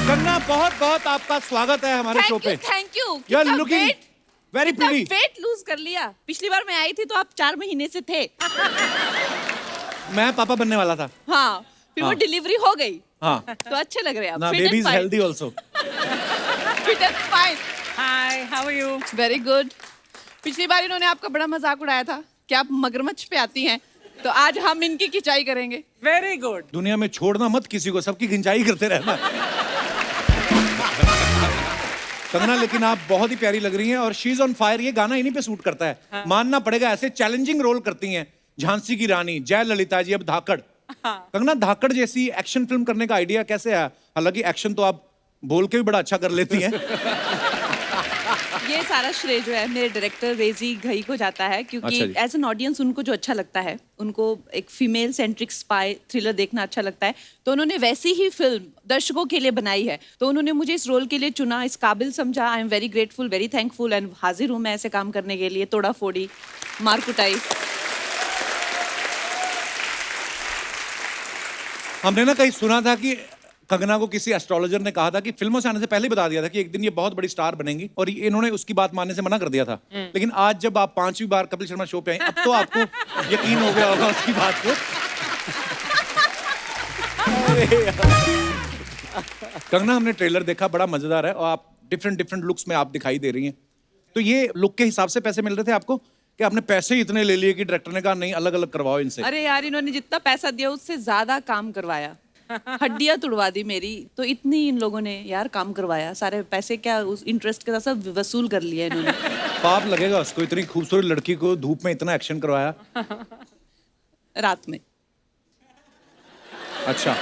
कंगना, बहुत बहुत आपका स्वागत है हमारे शो पे। Thank you. You are looking very pretty. Weight lose कर लिया। पिछली बार मैं आई थी तो आप 4 महीने से थे। मैं पापा बनने वाला था। हाँ, फिर वो हाँ। डिलीवरी हो गई। हाँ, तो अच्छे लग रहे हैं आप। ना baby is healthy also. Fit and fine. Hi, how are you? Very good. पिछली बार इन्होंने आपका बड़ा मजाक उड़ाया था कि आप मगरमच्छ पे आती हैं, तो आज हम इनकी खिंचाई करेंगे। Very good. दुनिया में छोड़ना मत किसी को, सबकी खिंचाई करते रहना। कंगना, लेकिन आप बहुत ही प्यारी लग रही हैं और शी इज ऑन फायर। ये गाना इन्हीं पे सूट करता है। हाँ। मानना पड़ेगा, ऐसे चैलेंजिंग रोल करती हैं। झांसी की रानी, जय ललिता जी, अब धाकड़। हाँ। कंगना, धाकड़ जैसी एक्शन फिल्म करने का आइडिया कैसे आया? हालांकि एक्शन तो आप बोल के भी बड़ा अच्छा कर लेती हैं। ये सारा श्रेय जो है मेरे डायरेक्टर रेजी घई को जाता है, क्योंकि अच्छा जी। एज एन ऑडियंस उनको जो अच्छा लगता है, उनको एक फीमेल सेंट्रिक स्पाई थ्रिलर देखना अच्छा लगता है, तो उन्होंने वैसी ही फिल्म दर्शकों के लिए बनाई है। तो उन्होंने मुझे इस रोल के लिए चुना, इस काबिल समझा। आई am very grateful, very thankful, and हाजिर हूँ मैं ऐसे काम करने के लिए। तोड़ा फोड़ी, मार कुटाई। हमने ना कहीं सुना था कि कंगना को किसी एस्ट्रोलॉजर ने कहा था कि फिल्मों से आने से पहले ही बता दिया था कि एक दिन ये बहुत बड़ी स्टार बनेंगी, और इन्होंने उसकी बात मानने से मना कर दिया था। लेकिन आज जब आप 5वीं बार कपिल शर्मा शो पे आई, अब तो आपको यकीन हो गया होगा उसकी बात को। कंगना, हमने ट्रेलर देखा, बड़ा मजेदार है और आप डिफरेंट लुक्स में आप दिखाई दे रही हैं। तो ये लुक के हिसाब से पैसे मिल रहे थे आपको, कि आपने पैसे ही इतने ले लिए कि डायरेक्टर ने कहा नहीं, अलग अलग करवाओ इनसे? अरे यार, इन्होंने जितना पैसा दिया उससे ज्यादा काम करवाया। हड्डियां तुड़वा दी मेरी, तो इतनी इन लोगों ने यार काम करवाया। सारे पैसे क्या उस इंटरेस्ट के साथ सब वसूल कर लिया इन्होंने। पाप लगेगा उसको, इतनी खूबसूरत लड़की को धूप में इतना एक्शन करवाया। रात में। अच्छा।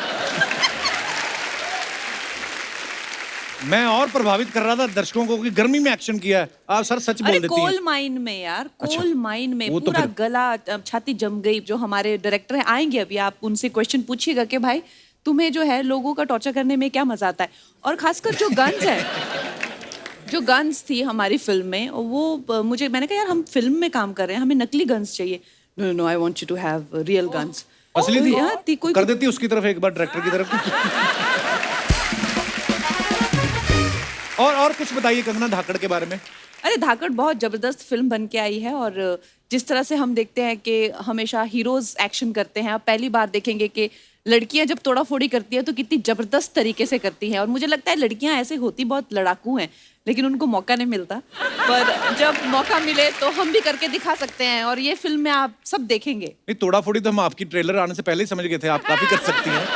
मैं और प्रभावित कर रहा था दर्शकों को कि गर्मी में एक्शन किया है। आप सर सच बोल अरे देती हैं। कोल माइन में यार, अच्छा, कोल माइन में वो तो पूरा फिर- गला छाती जम गई। जो हमारे डायरेक्टर हैं आएंगे अभी, आप उनसे क्वेश्चन पूछिएगा कि भाई तुम्हें जो है लोगों का टॉर्चर करने में क्या मजा आता है। और खासकर जो गन्स है, जो गन्स थी हमारी फिल्म में, वो मुझे, मैंने कहा यार हम फिल्म में काम कर रहे हैं, हमें नकली गन्स चाहिए। No no, I want you to have real guns. असली थी? यार थी कोई कर देती उसकी तरफ एक बार, डायरेक्टर की तरफ। और कुछ बताइए कंगना धाकड़ के बारे में। अरे धाकड़ बहुत जबरदस्त फिल्म बन के आई है, और जिस तरह से हम देखते हैं कि हमेशा हीरोज एक्शन करते हैं, आप पहली बार देखेंगे कि लड़कियां जब तोड़ा फोड़ी करती है तो कितनी जबरदस्त तरीके से करती हैं। और मुझे लगता है लड़कियां ऐसे होती बहुत लड़ाकू हैं, लेकिन उनको मौका नहीं मिलता। पर जब मौका मिले तो हम भी करके दिखा सकते हैं, और ये फिल्म में आप सब देखेंगे। नहीं, तोड़ा फोड़ी तो हम आपकी ट्रेलर आने से पहले ही समझ गए थे, आप काफी कर सकती हैं।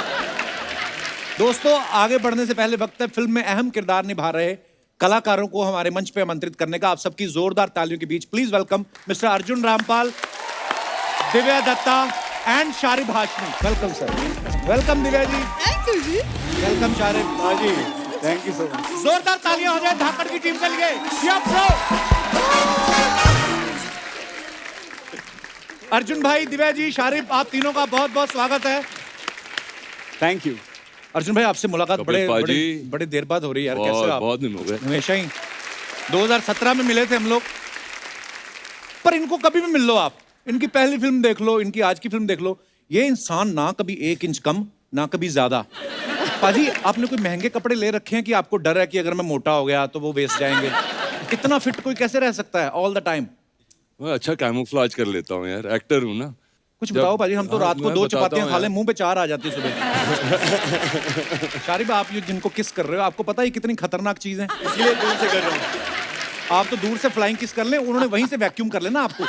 दोस्तों, आगे बढ़ने से पहले वक्त है फिल्म में अहम किरदार निभा रहे कलाकारों को हमारे मंच पे आमंत्रित करने का। आप सबकी जोरदार तालियों के बीच please welcome mister Arjun Rampal, Divya Dutta and Sharib Hashmi. Welcome sir. Welcome Divya ji. Thank you ji. Welcome Sharib. हाँ जी, थैंक यू सो मच। जोरदार तालियां हो जाए धाकड़ की टीम के लिए। Yup bro. अर्जुन भाई, दिव्या जी, शारिब, आप तीनों का बहुत बहुत स्वागत है। Thank you. अर्जुन भाई, आपसे मुलाकात बड़े देर बाद हो रही है यार। कैसे हो आप? बहुत दिन हो गए। हमेशा ही 2017 में मिले थे हम लोग, पर इनको कभी भी मिल लो आप, इनकी पहली फिल्म देख लो, इनकी आज की फिल्म देख लो, ये इंसान ना कभी 1 इंच कम ना कभी ज्यादा। पाजी, आपने कोई महंगे कपड़े ले रखे हैं कि आपको डर है कि अगर मैं मोटा हो गया तो वो वेस्ट जाएंगे? इतना फिट कोई कैसे रह सकता है ऑल द टाइम? मैं अच्छा कैमोफ्लेज कर लेता हूँ यार, एक्टर हूँ ना। कुछ बताओ पाजी, हम तो हाँ, रात को मैं 2 बताता चपातियां हूँ खा ले, यार। मुंह पे 4 आ जाती है सुबह। शारिब, आप ये जिनको किस कर रहे हो, आपको पता है कितनी खतरनाक चीज है? इसलिए दूर से कर रहा हूँ। आप तो दूर से फ्लाइंग किस कर लें, उन्होंने वहीं से वैक्यूम कर लेना आपको।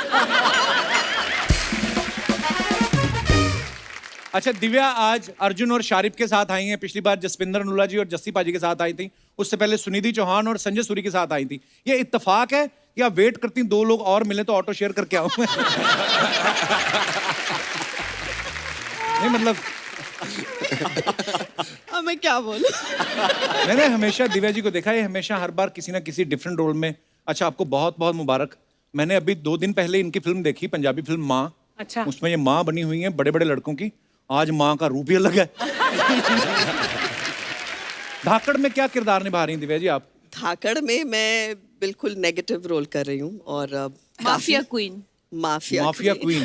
अच्छा दिव्या, आज अर्जुन और शारिब के साथ आई हैं। पिछली बार जसविंदर अनुला जी और जस्सी पाजी के साथ आई थी, उससे पहले सुनिधि चौहान और संजय सूरी के साथ आई थी। ये इत्तेफाक है या वेट करती 2 लोग और मिले तो ऑटो शेयर करके आऊं मैं? नहीं मतलब अब मैं क्या बोलूं? मैंने हमेशा दिव्या जी को देखा है, हमेशा हर बार किसी ना किसी डिफरेंट रोल में। अच्छा, आपको बहुत बहुत मुबारक। मैंने अभी 2 दिन पहले इनकी फिल्म देखी, पंजाबी फिल्म माँ। अच्छा। उसमें ये माँ बनी हुई है बड़े बड़े लड़कों की। आज माँ का रूप ही अलग है। धाकड़ में क्या किरदार निभा रही हैं दिव्या जी आप? धाकड़ में मैं बिल्कुल नेगेटिव रोल कर रही हूँ, और mafia queen. Mafia queen.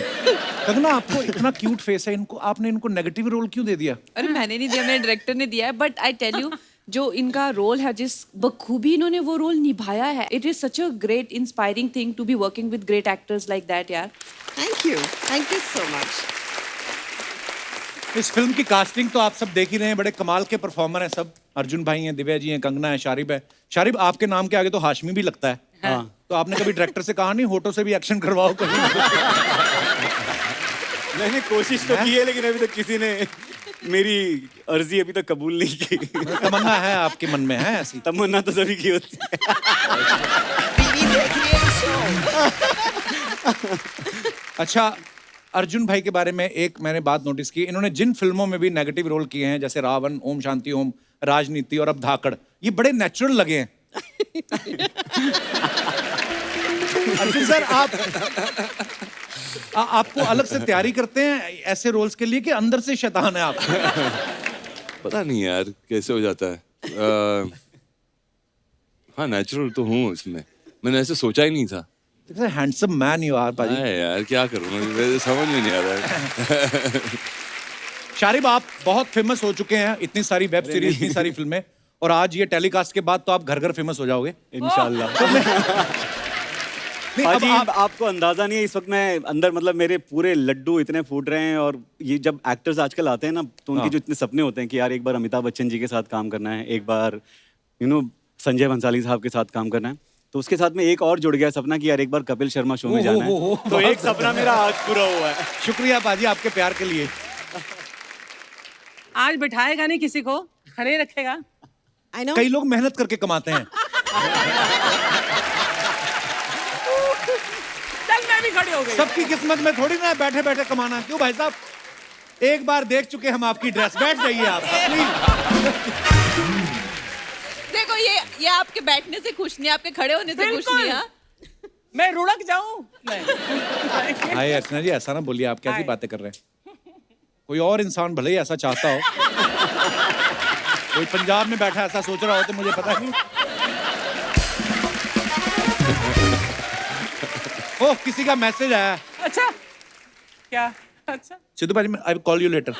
Kangana, आपको इतना क्यूट फेस है, इनको आपने इनको नेगेटिव रोल क्यों दे दिया? अरे मैंने नहीं दिया, मेरे डायरेक्टर ने दिया है। बट आई टेल यू, जो इनका रोल है, जिस बखूबी इन्होंने वो रोल निभाया है, it is such a great inspiring thing to be working with great actors like that यार. Thank you so much. इस फिल्म की कास्टिंग तो आप सब देख ही रहे हैं, बड़े कमाल के परफॉर्मर हैं सब. अर्जुन भाई हैं, दिव्या जी हैं, कंगना है, शारिब है. शारिब, आपके नाम के आगे तो हाशमी भी लगता है. हाँ. तो आपने कभी डायरेक्टर से कहा नहीं होठों से भी एक्शन करवाओ कहीं? मैंने कोशिश तो की है, लेकिन अभी तक किसी ने मेरी अर्जी अभी तक कबूल नहीं की. तमन्ना है आपके मन में, है ऐसी? तमन्ना तो सभी की होती है. बीवी देख रही है शो. अच्छा, अर्जुन भाई के बारे में एक मैंने बात नोटिस की. इन्होंने जिन फिल्मों में भी नेगेटिव रोल किए हैं, जैसे रावण, ओम शांति ओम, राजनीति और अब धाकड़, ये बड़े नेचुरल लगे हैं. अर्जुन सर, आपको अलग से तैयारी करते हैं ऐसे रोल्स के लिए कि अंदर से शैतान है आप? पता नहीं यार कैसे हो जाता है. हाँ, नेचुरल तो हूँ इसमें. मैंने ऐसे सोचा ही नहीं था. हैंडसम मैन यू आर पाजी. हाँ यार, क्या करूँ मैं, समझ में नहीं आ रहा है. शारिब, आप बहुत फेमस हो चुके हैं, इतनी सारी वेब सीरीज, इतनी सारी फिल्में, और आज ये टेलीकास्ट के बाद तो आप घर घर फेमस हो जाओगे इंशाल्लाह. नहीं, अब हाजी, आप आपको अंदाजा नहीं है इस वक्त मैं अंदर, मतलब मेरे पूरे लड्डू इतने फूट रहे हैं. और ये जब एक्टर्स आजकल आते हैं ना, तो उनके जो इतने सपने होते हैं कि यार एक बार अमिताभ बच्चन जी के साथ काम करना है, एक बार संजय भंसाली साहब के साथ काम करना है. तो उसके साथ में एक और जुड़ गया सपना कि यार एक बार कपिल शर्मा शो में जाना है. तो एक सपना मेरा आज पूरा हुआ है. शुक्रिया पाजी आपके प्यार के लिए. आज बिठाएगा नहीं किसी को, खड़े रखेगा. I know. कई लोग मेहनत करके कमाते हैं. चल मैं भी खड़ी हो गई. सबकी किस्मत में थोड़ी ना बैठे बैठे कमाना. क्यों भाई साहब, एक बार देख चुके हम आपकी ड्रेस. बैठ जाइए आप प्लीज. देखो ये आपके बैठने से खुश नहीं, आपके खड़े होने से खुश बिल्कुल. नहीं. हाँ, मैं रुड़क जाऊं? नहीं. हाय अर्चना जी, ऐसा ना बोलिए. आप कैसी बातें कर रहे हैं? कोई और इंसान भले ही ऐसा चाहता हो, कोई पंजाब में बैठा ऐसा सोच रहा हो, तो मुझे पता नहीं. ओह, किसी का मैसेज आया. अच्छा क्या? अच्छा सिद्धू भाई, I will call you later.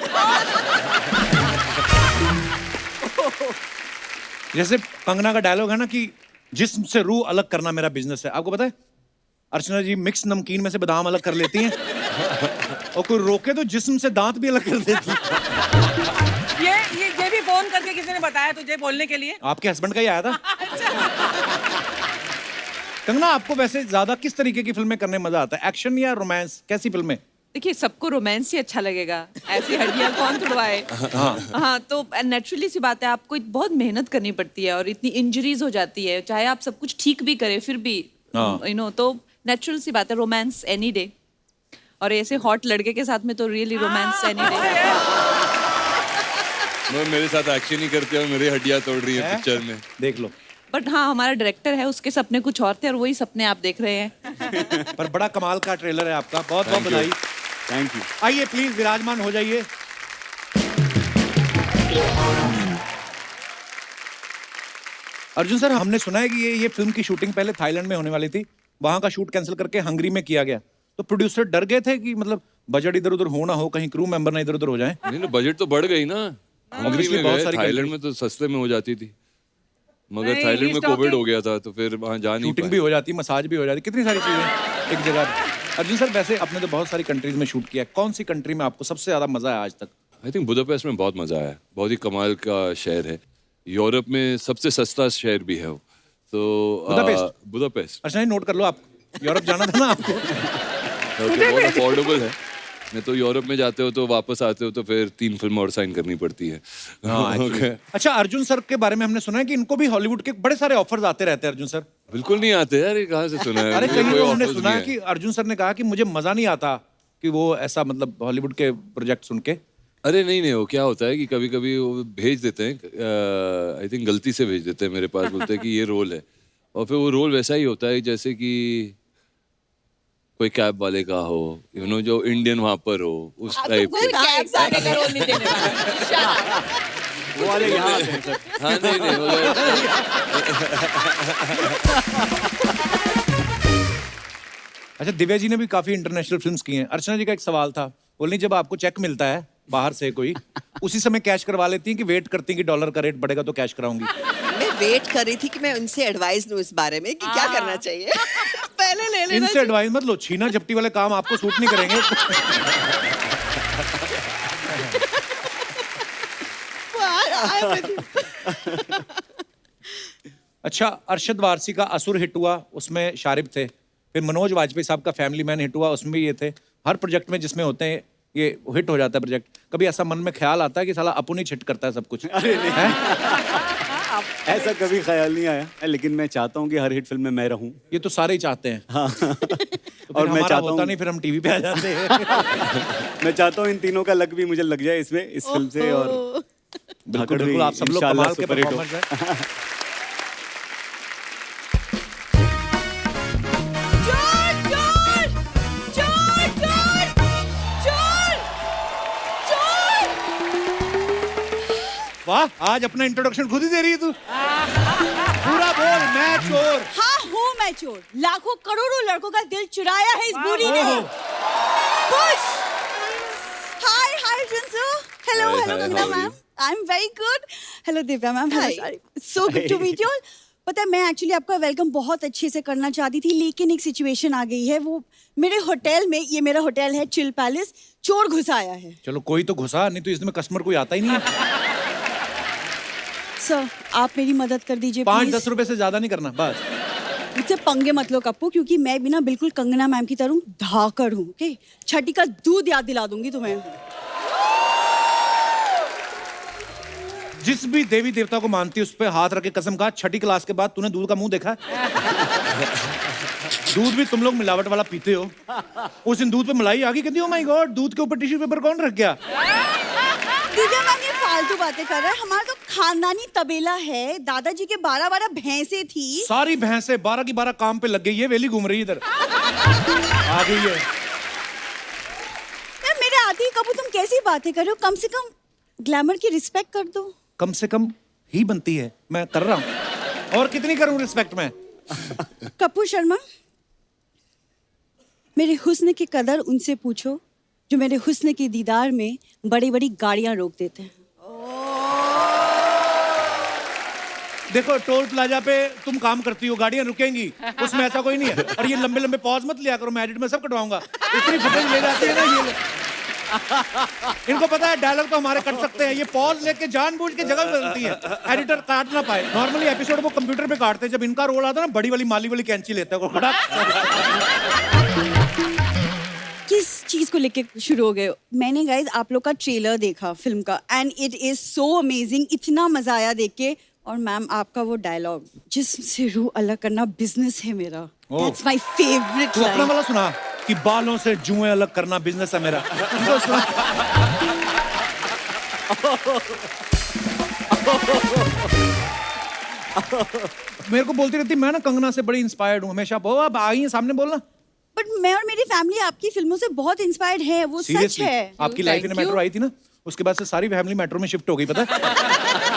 जैसे कंगना का डायलॉग है ना कि जिस्म से रूह अलग करना मेरा बिजनेस है. आपको पता है अर्चना जी मिक्स नमकीन में से बादाम अलग कर लेती हैं, और कोई रोके तो जिस्म से दांत भी अलग कर देती है. ये भी फोन करके किसी ने बताया तुझे बोलने के लिए? आपके हस्बैंड का ही आया था. कंगना, आपको वैसे ज्यादा किस तरीके की फिल्में करने में मजा आता है, एक्शन या रोमांस? कैसी फिल्में? देखिए सबको रोमांस ही अच्छा लगेगा, ऐसी हड्डियां कौन तुड़वाए. हाँ, तो नेचुरली सी बात है, आपको बहुत मेहनत करनी पड़ती है और इतनी इंजरीज हो जाती है, चाहे आप सब कुछ ठीक भी करें फिर भी तो नेचुरल सी बात है. रोमांस एनी डे, और ऐसे हॉट लड़के के साथ में तो रियली रोमांस एनी डे. मेरे साथ एक्शन ही करते हैं और मेरी हड्डियां तोड़ रही है पिक्चर में. देख लो. बट हाँ, हमारा डायरेक्टर है, उसके सपने कुछ और थे और वही सपने आप देख रहे हैं. पर बड़ा कमाल का ट्रेलर है आपका. बहुत बहुत बधाई. Thank you. आइए प्लीज विराजमान हो जाइए. अर्जुन सर, हमने सुना है कि ये फिल्म की शूटिंग पहले थाईलैंड में होने वाली थी, वहां का शूट कैंसिल करके हंगरी में किया गया. तो प्रोड्यूसर डर गए थे कि मतलब बजट इधर उधर हो ना हो, कहीं क्रू मेंबर ना इधर उधर हो जाए. नहीं, बजट तो बढ़ गई ना. हंगरी में बहुत गए, सारी थाईलैंड में तो सस्ते में हो जाती थी, मगर नहीं, थाईलैंड में he's कोविड talking- हो गया था तो फिर वहां जा नहीं शूटिंग भी हो जाती, मसाज भी हो जाती, कितनी सारी चीजें एक जगह. अर्जुन सर, वैसे आपने तो बहुत सारी कंट्रीज में शूट किया है, कौन सी कंट्री में आपको सबसे ज्यादा मजा आया आज तक? आई थिंक बुदापेस्ट में बहुत मजा आया. बहुत ही कमाल का शहर है. यूरोप में सबसे सस्ता शहर भी है वो. तो बुदापेस्ट? बुदापेस्ट अच्छा, नोट कर लो, आप यूरोप जाना था ना आपको. तो बहुत अफोर्डेबल है. नहीं तो यूरोप में जाते हो तो वापस आते हो तो फिर 3 फिल्म और साइन करनी पड़ती है. Okay. अच्छा, अर्जुन सर के बारे में हमने सुना है कि इनको भी हॉलीवुड के बड़े सारे ऑफर्स आते रहते हैं. अर्जुन सर बिल्कुल नहीं आते यार, ये कहाँ से सुना है? अरे मुझे कहीं कोई तो हमने offers सुना है नहीं कि अर्जुन सर ने कहा कि मुझे मजा नहीं आता कि वो ऐसा मतलब हॉलीवुड के प्रोजेक्ट सुन के. अरे नहीं, वो क्या होता है कि कभी कभी वो भेज देते हैं, आई थिंक गलती से भेज देते हैं मेरे पास, बोलते हैं कि ये रोल है, और फिर वो रोल वैसा ही होता है जैसे कि कोई कैब वाले का हो, जो इंडियन वहां पर हो, उस टाइप के. वो वाले यहाँ आते हैं सर. हाँ, नहीं अच्छा, दिव्या जी ने भी काफी इंटरनेशनल फिल्म्स की हैं. अर्चना जी का एक सवाल था, बोलनी जब आपको चेक मिलता है बाहर से कोई, उसी समय कैश करवा लेती हैं कि वेट करती हैं कि डॉलर का रेट बढ़ेगा तो कैश कराऊंगी? मैं वेट कर रही थी कि मैं उनसे एडवाइस लूं इस बारे में कि क्या करना चाहिए। पहले ले लेना इनसे एडवाइस मत लो, छीना झपटी वाले काम आपको सूट नहीं करेंगे। अच्छा, अरशद वारसी का असुर हिट हुआ, उसमें शारिब थे। फिर मनोज वाजपेयी साहब का फैमिली मैन हिट हुआ, उसमें भी ये थे। हर प्रोजेक्ट में जिसमें होते हैं ये हिट हो जाता है प्रोजेक्ट। कभी ऐसा मन में ख्याल आता है कि साला अपुन ही छिट करता है सब कुछ? अरे नहीं, हैं? ऐसा कभी ख्याल नहीं आया, लेकिन मैं चाहता हूँ कि हर हिट फिल्म में मैं रहूं। ये तो सारे ही चाहते हैं। हाँ। तो और मैं चाहता होता हूँ, नहीं, फिर हम टीवी पे आ जाते हैं। मैं चाहता हूँ इन तीनों का लक भी मुझे लग जाए इसमें, इस फिल्म से। और बिल्कुल धाकड़ भी बिल्कुल, आप सब लोग इंशाल्लाह कमाल के सुपर हिट हो। परफॉर्मर्स हैं। वाह, आज अपना इंट्रोडक्शन खुद ही दे रही है तू। पूरा बोल, मैं चोर। हाँ हूँ मैं चोर, लाखों करोड़ों लड़कों का दिल चुराया है इस बुरी ने। ओहो। खुश। Hi hi Jinsu, hello Hi, hello hi, Kangana how are ma'am, you? I am very good. Hello Divya ma'am, Hi. So good to meet you. पता है, मैं एक्चुअली आपका वेलकम बहुत अच्छे से करना चाहती थी, लेकिन एक सिचुएशन आ गई है। वो मेरे होटल में, ये मेरा होटल है चिल पैलेस, चोर घुस आया है। चलो कोई तो घुसा, नहीं तो इसमें कस्टमर कोई आता ही नहीं है। सर आप मेरी मदद कर दीजिए 5-10 रुपए से ज्यादा नहीं करना, बस। मुझसे पंगे मत लो कप्पू, क्योंकि मैं भी ना बिल्कुल कंगना मैम की तरह धाकड़ हूँ। ओके, छठी का दूध याद दिला दूंगी तुम्हें। जिस भी देवी देवता को मानती है उस पे हाथ रख के कसम खा, छठी क्लास के बाद तूने दूध का मुंह देखा है? दूध भी तुम लोग मिलावट वाला पीते हो। उस दिन दूध पे मलाई आ गई, कहती ओ माय गॉड, दूध के ऊपर टिश्यू पेपर कौन रख गया? दिव्या मैम ये फालतू बातें कर रहा है। हमारा तो खानदानी तबेला है, दादाजी के 12-12 भैंसे थी। सारी भैंसे 12 की 12 काम पे लग गई है, वेली घूम रही है इधर। आ गई है। यार मेरे आते ही कबू तुम कैसी बातें कर रहे हो? कम से कम ग्लैमर की रिस्पेक्ट कर दो। कम से कम ही बनती है, मैं कर रहा हूँ। और कितनी करूं रिस्पेक्ट मैं? कपूर शर्मा, मेरे हुस्न की कदर उनसे पूछो जो मेरे हुस्न के दीदार में बड़ी बड़ी गाड़ियां रोक देते हैं। देखो, टोल प्लाजा पे तुम काम करती हो, गाड़ियां रुकेंगी, उसमें ऐसा कोई नहीं है। और ये लंबे लंबे पॉज मत लिया करो, मैं एडिट में सब कटवाऊंगा। इतनी फुटेज ले जाती है ना ये। इनको पता है डायलॉग तो हमारे कट सकते हैं, ये पॉज लेके जानबूझ के जगह बदलती है, एडिटर काट ना पाए। नॉर्मली एपिसोड वो कंप्यूटर पे काटते हैं, जब इनका रोल आता है ना, बड़ी वाली माली वाली कैंची लेते हैं वो। किस चीज को लेके शुरू हो गए? मैंने गाइज आप लोग का ट्रेलर देखा फिल्म का, and it is so amazing, इतना मजा आया देख के। और मैम आपका वो डायलॉग, जिस्म से रूह अलग करना बिजनेस है मेरा, दैट्स माय फेवरेट तू अपना लाइन। वाला सुना कि बालों से जुएं अलग करना बिजनेस है मेरा। इनको सुना। मेरे को बोलती रहती, मैं ना कंगना से बड़ी इंस्पायर्ड हूँ हमेशा। वो अब आई है सामने बोलना। बट मैं और मेरी फैमिली आपकी फिल्मों से बहुत इंस्पायर्ड है, वो सच Seriously, है। आपकी लाइफ में मेट्रो आई थी ना, उसके बाद से सारी फैमिली मेट्रो में शिफ्ट हो गई, पता है?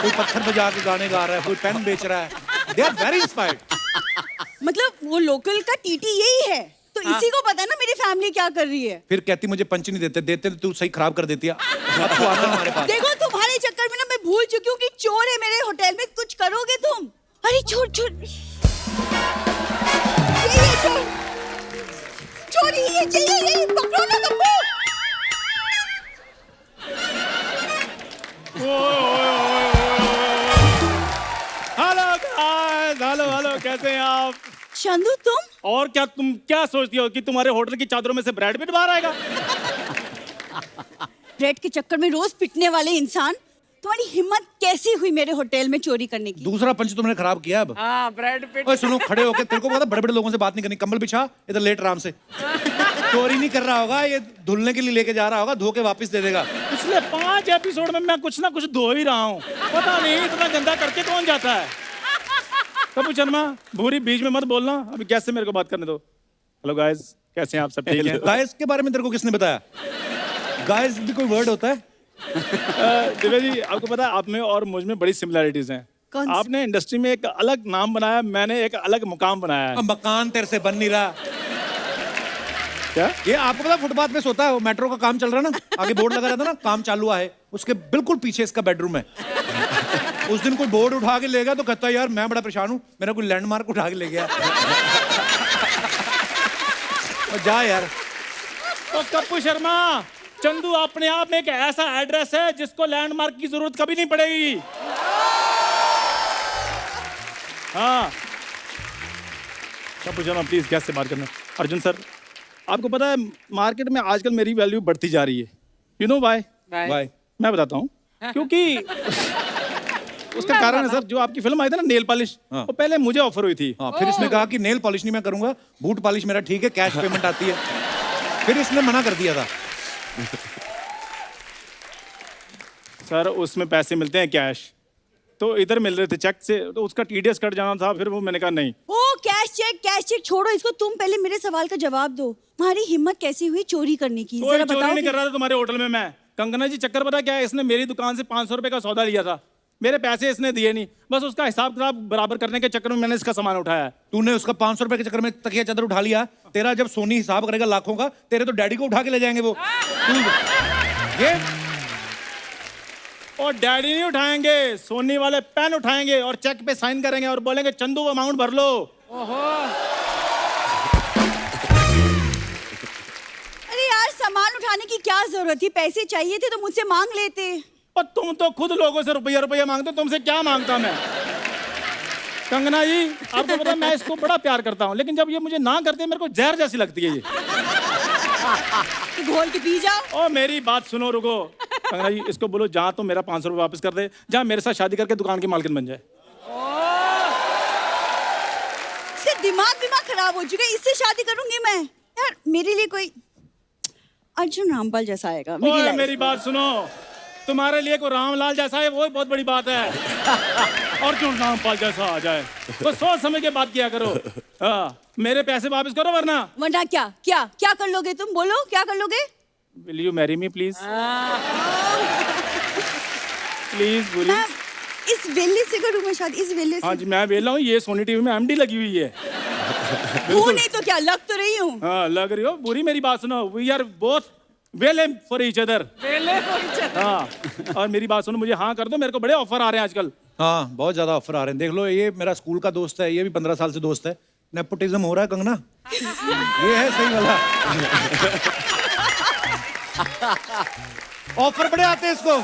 कोई पत्थर बजा के गाने गा रहा है, कोई पेन बेच रहा है। They are very inspired. मतलब वो लोकल का टीटी यही है, तो इसी को पता है ना मेरी फैमिली क्या कर रही है। फिर कहती मुझे पंच नहीं देते, देते तो तू सही खराब कर देती है। अब तू आना हमारे पास। देखो तुम्हारे चक्कर में ना मैं भूल चुकी हूँ कि चोर है मेरे होटल में, कुछ करोगे तुम? अरे चोर चोर, ये चोर, चोरी ये चाहिए, ये पकड़ो ना Kappu. Hello guys, hello hello, कैसे हैं आप? चंदू तुम? और क्या, तुम क्या सोचती हो कि तुम्हारे होटल की चादरों में से ब्रैड पिट बाहर आएगा? ब्रेड के चक्कर में रोज पिटने वाले इंसान, तुम्हारी हिम्मत कैसी हुई मेरे होटल में चोरी करने की? दूसरा पंच तुमने खराब किया अब। हाँ, ब्रेड पिट। ओए सुनो, खड़े होके, तेरे को पता बड़े बड़े लोगों से बात नहीं करनी। कंबल बिछा, इधर लेट आराम से। चोरी नहीं कर रहा होगा, ये धुलने के लिए लेके जा रहा होगा, धो के वापस दे देगा। पिछले 5 एपिसोड में मैं कुछ ना कुछ धो ही रहा हूँ, पता नहीं इतना गंदा करके कौन जाता है। कपूर शर्मा, भूरी बीच में मत बोलना, अभी गैस से मेरे को बात करने दो। हेलो गाइस, कैसे हैं आप सब? ठीक हैं? गाइस के बारे में तेरे को किसने बताया? गाइस भी कोई वर्ड होता है? दिव्या जी, आपको पता है आप में और मुझ में बड़ी सिमिलैरिटीज हैं। कौन सी? आपने इंडस्ट्री में एक अलग नाम बनाया, मैंने एक अलग मुकाम बनाया है। अब मकान तेरे से बन नहीं रहा। क्या? ये आपको पता फुटपाथ पे सोता है, वो मेट्रो का काम चल रहा है ना, आगे बोर्ड लगा रहता है ना, काम चालू हुआ है, उसके बिल्कुल पीछे इसका बेडरूम है। उस दिन कोई बोर्ड उठा के ले गया तो कहता है यार मैं बड़ा परेशान हूँ, मेरा कोई लैंडमार्क उठा के ले गया। और जा यार। तो कप्पू शर्मा, चंदू अपने आप में एक ऐसा एड्रेस है जिसको लैंडमार्क की जरूरत कभी नहीं पड़ेगी। हाँ, कप्पू शर्मा प्लीज गैस से बात करना। अर्जुन सर, आपको पता है मार्केट में आजकल मेरी वैल्यू बढ़ती जा रही है। You know why? बाय। मैं बताता हूँ क्योंकि उसका कारण है सर, जो आपकी फिल्म आई थी ना नेल पॉलिश, हाँ। वो पहले मुझे ऑफर हुई थी। हाँ, फिर इसने कहा कि नेल पॉलिश नहीं मैं करूंगा, बूट पॉलिश मेरा ठीक है, कैश पेमेंट आती है। फिर इसने मना कर दिया था। सर उसमें पैसे मिलते हैं कैश, तो इधर मिल रहे थे चेक से, तो उसका टीडीएस कट जाना था, फिर वो मैंने कहा नहीं। ओ कैश चेक छोड़ो इसको, तुम पहले मेरे सवाल का जवाब दो। तुम्हारी हिम्मत कैसी हुई चोरी करने की? कोई जरा चोरी बताओ। नहीं कर रहा था तुम्हारे होटल में मैं। कंगना जी चक्कर पता क्या है, इसने मेरी दुकान से 500 रुपए का सौदा लिया था, मेरे पैसे इसने दिए नहीं, बस उसका हिसाब किताब बराबर करने के चक्कर में मैंने इसका सामान उठाया है। तूने उसका 500 रुपए के चक्कर में तकिया चादर उठा लिया। तेरा जब सोनी हिसाब करेगा लाखों का, तेरे तो डैडी को उठा के ले जाएंगे वो। ये और डैडी नहीं उठाएंगे, सोनी वाले पेन उठाएंगे और चेक पे साइन करेंगे और बोलेंगे चंदू वो अमाउंट भर लो। अरे यार सामान उठाने की क्या जरूरत थी? पैसे चाहिए थे तो मुझसे मांग लेते। और तुम तो खुद लोगों से रुपया रुपया मांगते, तुमसे क्या मांगता मैं? कंगना जी आपको पता है मैं इसको बड़ा प्यार करता हूँ, लेकिन जब ये मुझे ना करते मेरे को जहर जैसी लगती है ये। तो घोल के पी जाओ। ओ मेरी बात सुनो, रुको। कंगना जी इसको बोलो जहाँ तो मेरा 500 रुपये वापस कर दे, जहाँ मेरे साथ शादी करके दुकान की मालकिन बन जाए। इसका दिमाग खराब हो चुका है, इससे शादी करूंगी मैं। यार मेरे लिए कोई अर्जुन रामपाल जैसा आएगा मेरी ओए लाइफ मेरी बात सुनो, तुम्हारे लिए कोई रामलाल जैसा है वो बहुत बड़ी बात है। और क्यों रामपाल जैसा आ जाए, तो सोच समझ के बात किया करो। हाँ, मेरे पैसे वापस करो वरना क्या क्या क्या कर लोगे तुम? बोलो क्या कर लोगे? Will you marry me please? Please बोलिए। मैं इस वेले से करूँ मैं शादी? इस वेले से? हाँ जी मैं वेला हूँ, ये सोनी टीवी में एमडी लगी हुई है। वो नहीं तो क्या, लग तो रही हूँ। हाँ लग रही हो। बुरी मेरी बात सुनो, we are both well for each other. हाँ, और मेरी बात सुनो, मुझे हाँ कर दो, मेरे को बड़े ऑफर आ रहे हैं आजकल। हाँ बहुत ज्यादा ऑफर आ रहे हैं। देख लो, ये मेरा स्कूल का दोस्त है, ये भी 15 साल से दोस्त है। नेपोटिज्म हो रहा है कंगना, ये है सही वाला। ऑफर बड़े आते हैं इसको।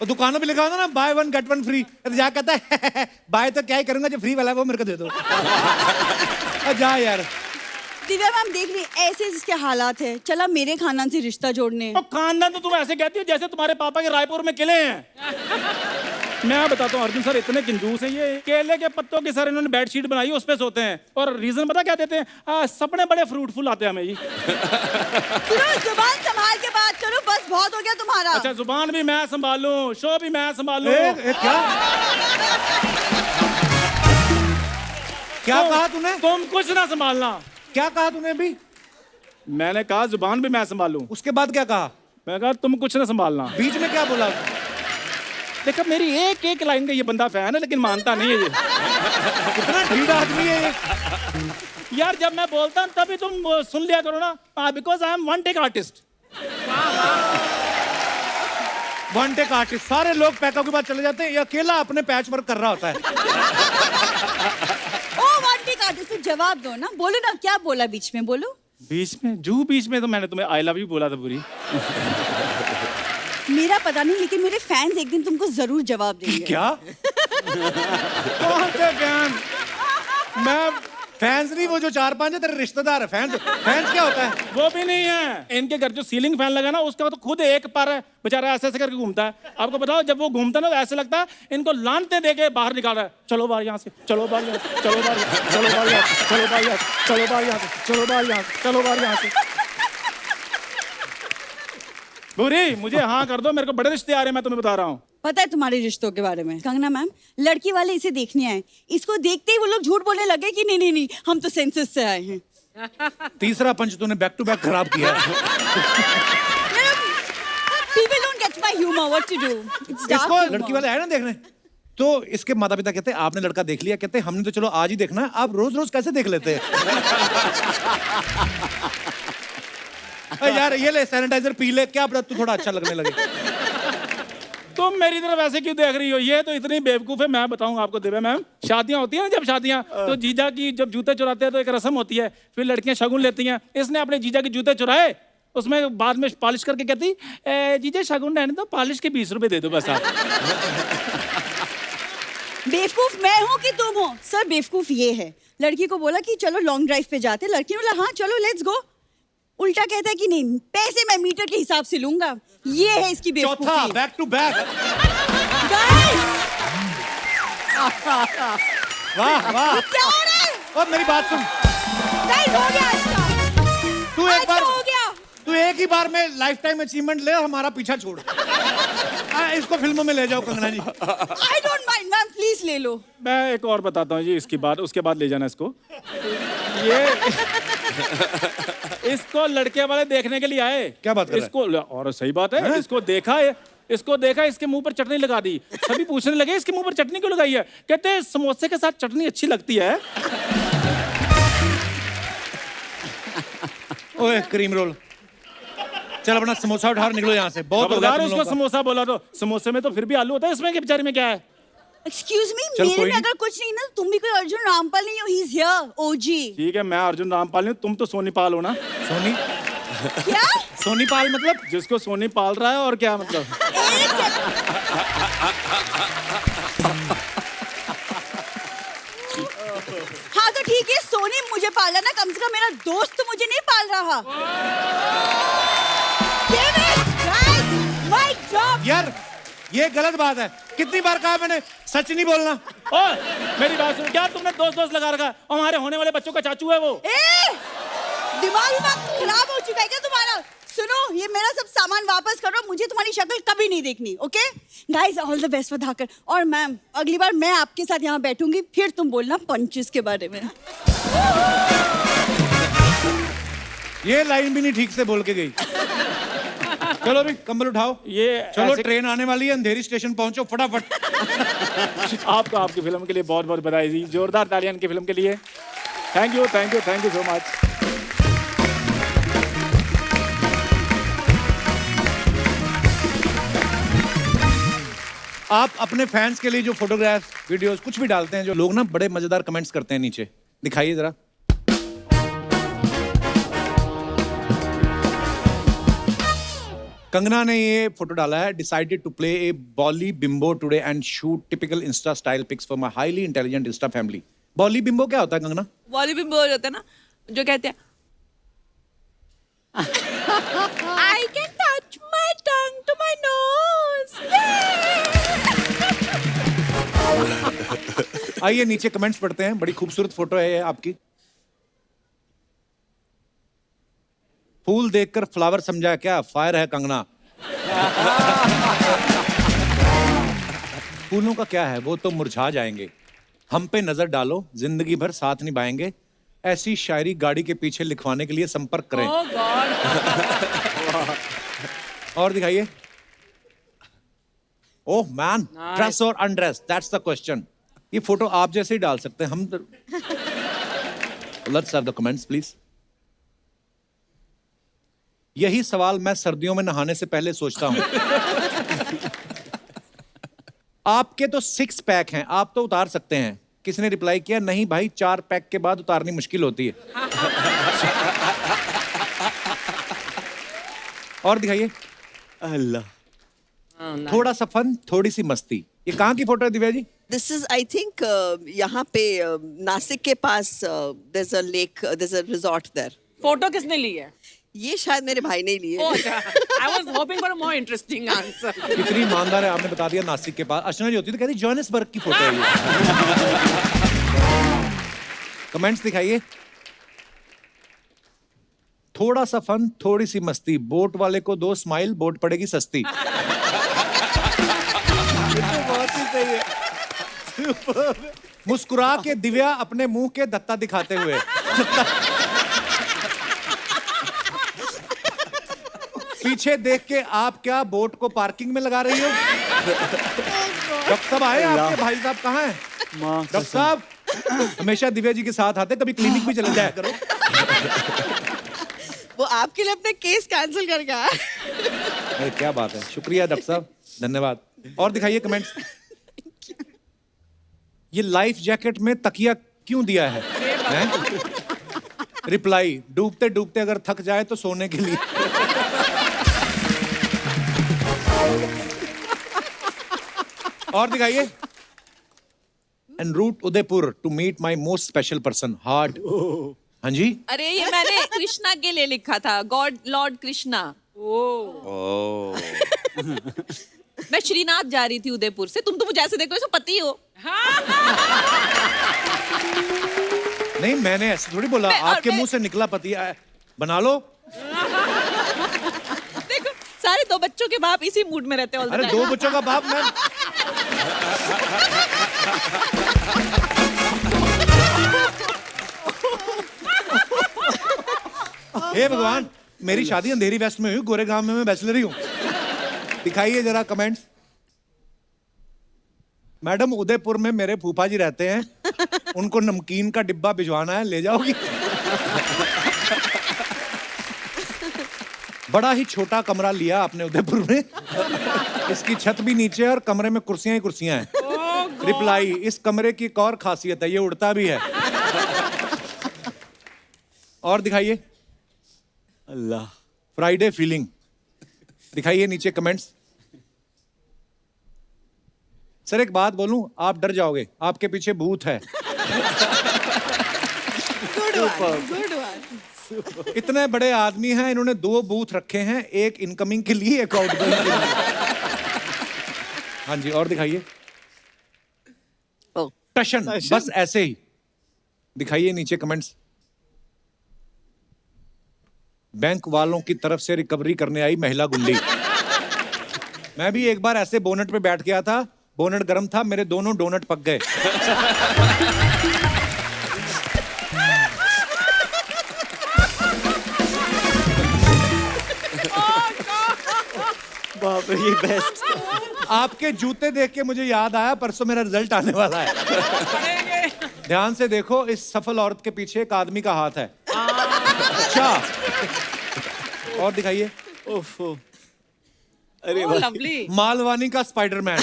और दुकानों पे लिखा होता ना बाय 1 गेट 1 फ्री, तो जा कहता है बाय तो क्या ही करूंगा, जो फ्री वाला है वो मेरे को दे दो। जा यार। दिव्या मैम देख रही ऐसे इसके हालात है, चला मेरे खानदान से रिश्ता जोड़ने। तो खानदान तो तुम ऐसे कहती हो जैसे तुम्हारे पापा के रायपुर में किले हैं। मैं बताता हूँ अर्जुन सर इतने कंजूस हैं, ये केले के पत्तों की सर इन्होंने बेडशीट बनाई, उस पे सोते हैं। और रीजन पता क्या देते हैं? सपने बड़े फ्रूटफुल आते हैं हमें जी। जुबान संभाल के बात करो, बस बहुत हो गया तुम्हारा। अच्छा जुबान भी मैं संभालूं, शो भी मैं संभालूं। क्या क्या कहा तूने? तुम कुछ ना संभालना। क्या कहा तूने अभी? मैंने कहा जुबान भी मैं संभालूं। उसके बाद क्या कहा? मैं कहा तुम कुछ ना संभालना। बीच में क्या बोला? देखो मेरी एक एक लाइन का ये बंदा फैन है, लेकिन मानता नहीं है ये। कितना ढीला आदमी है ये। यार जब मैं बोलता हूँ तभी तुम सुन लिया करो ना, because I am one take artist. One take artist, सारे लोग पैकों के बाद चले जाते हैं, ये अकेला अपने पैच वर्क कर रहा होता है। ओ वन टेक आर्टिस्ट, तो जवाब दो ना, बोलो ना क्या बोला बीच में, बोलो। बीच में तो मैंने तुम्हें आई लव यू बोला था पूरी। मेरा पता नहीं, लेकिन मेरे फैंस एक दिन तुमको जरूर जवाब देंगे। क्या? कौन से फैन? मैं फैंस नहीं, वो जो 4-5 है तेरे रिश्तेदार है। फैंस क्या होता है? वो भी नहीं है। इनके घर जो सीलिंग फैन लगा ना, उसका तो खुद एक पर है, बेचारा ऐसे ऐसे करके घूमता है। आपको बताओ जब वो घूमता है ना, तो ऐसे लगता है इनको लानते दे के बाहर निकाल रहा है। चलो बाहर यहाँ से, चलो बाहर यहाँ से, चलो बाहर, चलो बाहर यहाँ से, चलो बाहर यहाँ से, चलो बाहर यहाँ से, चलो बाहर यहाँ से, चलो बाहर यहाँ से। बुरी मुझे हाँ कर दो, मेरे को बड़े रिश्ते आ रहे हैं, मैं तुम्हें बता रहा हूँ। पता है तुम्हारे रिश्तों के बारे में? कंगना मैम, लड़की वाले इसे देखने आए, इसको देखते ही वो लोग झूठ बोलने लगे कि नहीं हम तो सेंसस से आए हैं। तीसरा पंच तूने बैक टू बैक खराब किया। People don't get my humor, what to do? It's dark इसको humor. लड़की वाले आए ना देखने, तो इसके माता पिता कहते हैं आपने लड़का देख लिया, कहते हैं हमने तो चलो आज ही देखना है, आप रोज रोज कैसे देख लेते हैं? अरे यार ये ले सैनिटाइजर पी ले, क्या पता तू थोड़ा अच्छा लगने लगे। तुम मेरी तरफ ऐसे क्यों देख रही हो? ये तो इतनी बेवकूफ है। मैं बताऊं आपको दिव्या मैम, शादियां होती है ना, जब शादियां तो जीजा की जब जूते चुराते हैं तो एक रस्म होती है, फिर लड़कियां शगुन लेती हैं। इसने अपने जीजा के जूते चुराए, उसमें बाद में पॉलिश करके कहती जीजा शगुन रहने दो, पॉलिश के 20 रुपए दे दो बस आप। बेवकूफ मैं हूँ कि तुम हो? सर बेवकूफ ये है, लड़की को बोला कि चलो लॉन्ग ड्राइव पे जाते, लड़की ने बोला हाँ चलो लेट्स गो, उल्टा कहता है कि नहीं पैसे मैं मीटर के हिसाब से लूंगा। ये है इसकी चौथा बेवकूफी। Back to back. वाह वाह। क्या हो रहा है? और मेरी बात सुन, गाइस हो गया आज का। तू आज एक बार, का हो गया। तू एक ही बार में लाइफ टाइम अचीवमेंट ले, हमारा पीछा छोड़। इसको फिल्मों में ले जाओ Kangana ji. I don't mind ma'am, please ले लो। मैं एक और बताता हूँ जी, इसकी बात उसके बाद ले जाना इसको। ये इसको लड़के वाले देखने के लिए आए। क्या बात कर रहा है? इसको, और सही बात है, इसको देखा, इसके मुंह पर चटनी लगा दी। सभी पूछने लगे इसके मुंह पर चटनी क्यों लगाई है? कहते हैं समोसे के साथ चटनी अच्छी लगती है। ओए क्रीम रोल, चल अपना समोसा उठा और निकलो यहाँ से। बहुत हो गया खबरदार तुम उसको लोगों का। समोसा बोला तो समोसे में तो फिर भी आलू होता है, इसमें के बेचारे में क्या है? एक्सक्यूज मी, चल, मेरे कोई में नहीं। अगर कुछ नहीं ना, तुम भी कोई अर्जुन रामपाल नहीं हो, ही इज हियर ओजी। ठीक है, मैं अर्जुन रामपाल हूँ, तुम तो सोनी पाल हो ना। सोनी, क्या? सोनी पाल मतलब? जिसको सोनी पाल रहा है, और क्या मतलब? एक सेकंड। हाँ तो ठीक है, सोनी मुझे पाला ना, कम से कम मेरा दोस्त तो मुझे नहीं पाल रहा। Damn it, guys, my job. यार ये गलत बात है, कितनी बार कहा मैंने सच नहीं बोलना। ओए मेरी बात सुन, क्या तुमने दोस्त लगा रखा है? हमारे होने वाले बच्चों का चाचू है वो। दिमाग खराब हो चुका है क्या तुम्हारा? सुनो, ये मेरा सब सामान वापस करो, मुझे तुम्हारी शक्ल कभी नहीं देखनी। Okay guys, all the best for Dhaakad. और मैम, अगली बार मैं आपके साथ यहाँ बैठूंगी, फिर तुम बोलना पंचेस के बारे में। ये लाइन भी नहीं ठीक से बोल के गई। चलो भी कंबल उठाओ, ये चलो ऐसे- ट्रेन आने वाली है, अंधेरी स्टेशन पहुंचो फटाफट। आपको आपकी फिल्म के लिए बहुत बहुत बधाई जी, जोरदार तालियां इनकी फिल्म के लिए। Thank you so much. आप अपने फैंस के लिए जो फोटोग्राफ वीडियोस कुछ भी डालते हैं, जो लोग ना बड़े मजेदार कमेंट्स करते हैं नीचे, दिखाइए जरा। कंगना ने ये फोटो डाला है, decided to play a Bolly bimbo today and shoot typical insta style pics for my highly intelligent insta family. Bolly bimbo क्या होता है कंगना? वॉलीबॉल बोल होता है ना, जो कहते हैं I can touch my tongue to my nose. आइए नीचे कमेंट्स पढ़ते हैं, बड़ी खूबसूरत फोटो है ये आपकी। फूल देखकर फ्लावर समझा क्या? फायर है कंगना। फूलों का क्या है, वो तो मुरझा जाएंगे। हम पे नजर डालो, जिंदगी भर साथ निभाएंगे। ऐसी शायरी गाड़ी के पीछे लिखवाने के लिए संपर्क करें। Oh God. और दिखाइए। ओह मैन, ड्रेस और अनड्रेस, दैट्स द क्वेश्चन। ये फोटो आप जैसे ही डाल सकते हैं हम। Let's have the comments please. यही सवाल मैं सर्दियों में नहाने से पहले सोचता हूं। आपके तो 6 पैक हैं, आप तो उतार सकते हैं। किसी ने रिप्लाई किया, नहीं भाई 4 पैक के बाद उतारनी मुश्किल होती है। और दिखाइए। अल्लाह, थोड़ा सा फन, थोड़ी सी मस्ती। ये कहाँ की फोटो है Divya ji? This is I think यहाँ पे नासिक के पास there is a lake, there is a resort there. Photo किसने ली है? ये शायद मेरे भाई ने लिए। Oh, I was hoping for a more interesting answer. कितनी ईमानदार है, आपने बता दिया नासिक के पास। अर्चना जी होती तो कहती जोहानिसबर्ग की फोटो है ये। कमेंट्स दिखाइए। थोड़ा सा फन, थोड़ी सी मस्ती, बोट वाले को 2 स्माइल, बोट पड़ेगी सस्ती। बहुत ही सही है। मुस्कुरा के दिव्या अपने मुंह के दत्ता दिखाते हुए। पीछे देख के आप क्या बोट को पार्किंग में लगा रही हो? डॉक्टर साहब आए आपके भाई साहब कहाँ हैं? माँ डॉक्टर साहब हमेशा दिव्या जी के साथ आते, कभी क्लिनिक भी चले जाया करो। वो आपके लिए अपने केस कैंसिल कर गया। अरे क्या बात है, शुक्रिया डॉक्टर साहब, धन्यवाद। और दिखाइए कमेंट्स। ये लाइफ जैकेट में तकिया क्यों दिया है? रिप्लाई, डूबते डूबते अगर थक जाए तो सोने के लिए। और दिखाइए। En route Udaipur to meet my most special person heart. हाँ जी, अरे ये मैंने कृष्णा के लिए लिखा था, गॉड लॉर्ड कृष्णा। ओह मैं श्रीनाथ जा रही थी उदयपुर से, तुम तो मुझे ऐसे देखो जैसे पति हो। नहीं मैंने ऐसे थोड़ी बोला, आपके मुंह से निकला पति बना लो। देखो सारे 2 बच्चों के बाप इसी मूड में रहते हैं all the अरे time। 2 बच्चों का बाप मैं। हे भगवान, मेरी शादी अंधेरी वेस्ट में हुई, गोरेगांव में मैं बैचलर ही हूँ। दिखाइए जरा कमेंट्स। मैडम उदयपुर में मेरे फूफा जी रहते हैं, उनको नमकीन का डिब्बा भिजवाना है, ले जाओगी? बड़ा ही छोटा कमरा लिया आपने उदयपुर में, इसकी छत भी नीचे है और कमरे में कुर्सियां ही कुर्सियां हैं। रिप्लाई, इस कमरे की एक और खासियत है, ये उड़ता भी है। और दिखाइए। अल्लाह, फ्राइडे फीलिंग। दिखाइए नीचे कमेंट्स। सर एक बात बोलूं, आप डर जाओगे, आपके पीछे भूत है। इतने बड़े आदमी हैं, इन्होंने 2 बूथ रखे हैं, एक इनकमिंग के लिए, एक आउटगोइंग के लिए। हाँ जी, और दिखाइए। टशन, बस ऐसे ही। दिखाइए नीचे कमेंट्स। बैंक वालों की तरफ से रिकवरी करने आई महिला गुंडी। मैं भी एक बार ऐसे बोनट पे बैठ गया था, बोनट गर्म था, मेरे दोनों डोनट पक गए। बाप रे, ये बेस्ट। आपके जूते देख के मुझे याद आया, परसों मेरा रिजल्ट आने वाला है। ध्यान से देखो, इस सफल औरत के पीछे एक आदमी का हाथ है। अच्छा, और दिखाइए। ओफो, अरे Oh, भाई, lovely. मालवानी का स्पाइडरमैन,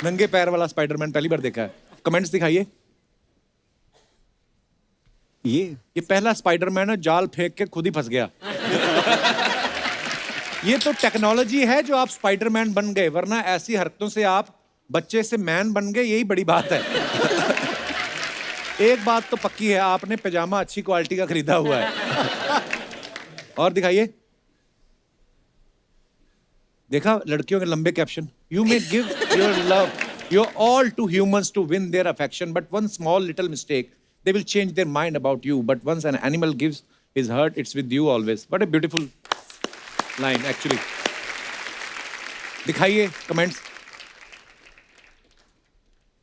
नंगे पैर वाला स्पाइडरमैन पहली बार देखा है। कमेंट्स दिखाइए। ये पहला स्पाइडरमैन है, जाल फेंक के खुद ही फंस गया। ये तो टेक्नोलॉजी है जो आप स्पाइडरमैन बन गए, वरना ऐसी हरकतों से आप बच्चे से मैन बन गए, यही बड़ी बात है। एक बात तो पक्की है, आपने पैजामा अच्छी क्वालिटी का खरीदा हुआ है। और दिखाइए। देखा लड़कियों के लंबे caption. You may give your love your all to humans to win their affection, but one small little mistake they will change their mind about you, but once an animal gives his heart, it's with you always. What a beautiful line actually. दिखाइए comments.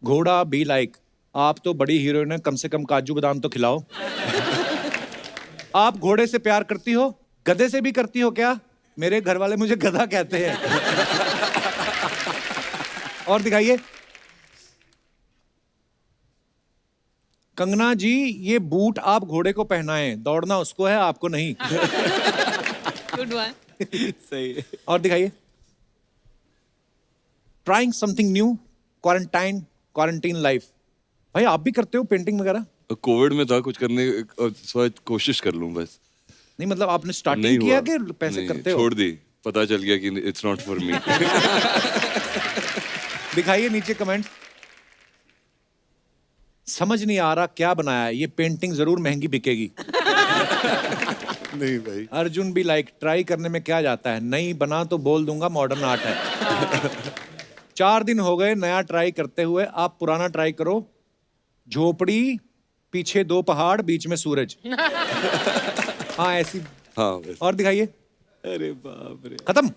घोड़ा be like, आप तो बड़ी heroine है, कम से कम काजू बादाम तो खिलाओ। आप घोड़े से प्यार करती हो, गधे से भी करती हो क्या? मेरे घर वाले मुझे गधा कहते हैं। और दिखाइए। कंगना जी, ये बूट आप घोड़े को पहनाएं, दौड़ना उसको है, आपको नहीं। Good one. सही है। और दिखाइए। Trying something new, quarantine life. भाई आप भी करते हो पेंटिंग वगैरह? कोविड में था कुछ करने, कोशिश कर लूं बस। नहीं मतलब आपने नहीं स्टार्टिंग किया हुआ, कि पैसे नहीं, करते हो? छोड़ दी, पता चल गया कि इट्स नॉट फॉर मी। दिखाइए नीचे कमेंट। समझ नहीं आ रहा क्या बनाया है, ये पेंटिंग जरूर महंगी बिकेगी। नहीं भाई। अर्जुन भी लाइक, ट्राई करने में क्या जाता है, नहीं बना तो बोल दूंगा मॉडर्न आर्ट है। 4 दिन हो गए नया ट्राई करते हुए, आप पुराना ट्राई करो। झोपड़ी, पीछे 2 पहाड़, बीच में सूरज। हाँ ऐसी। हाँ बस। और दिखाइए। अरे बाप रे, खत्म।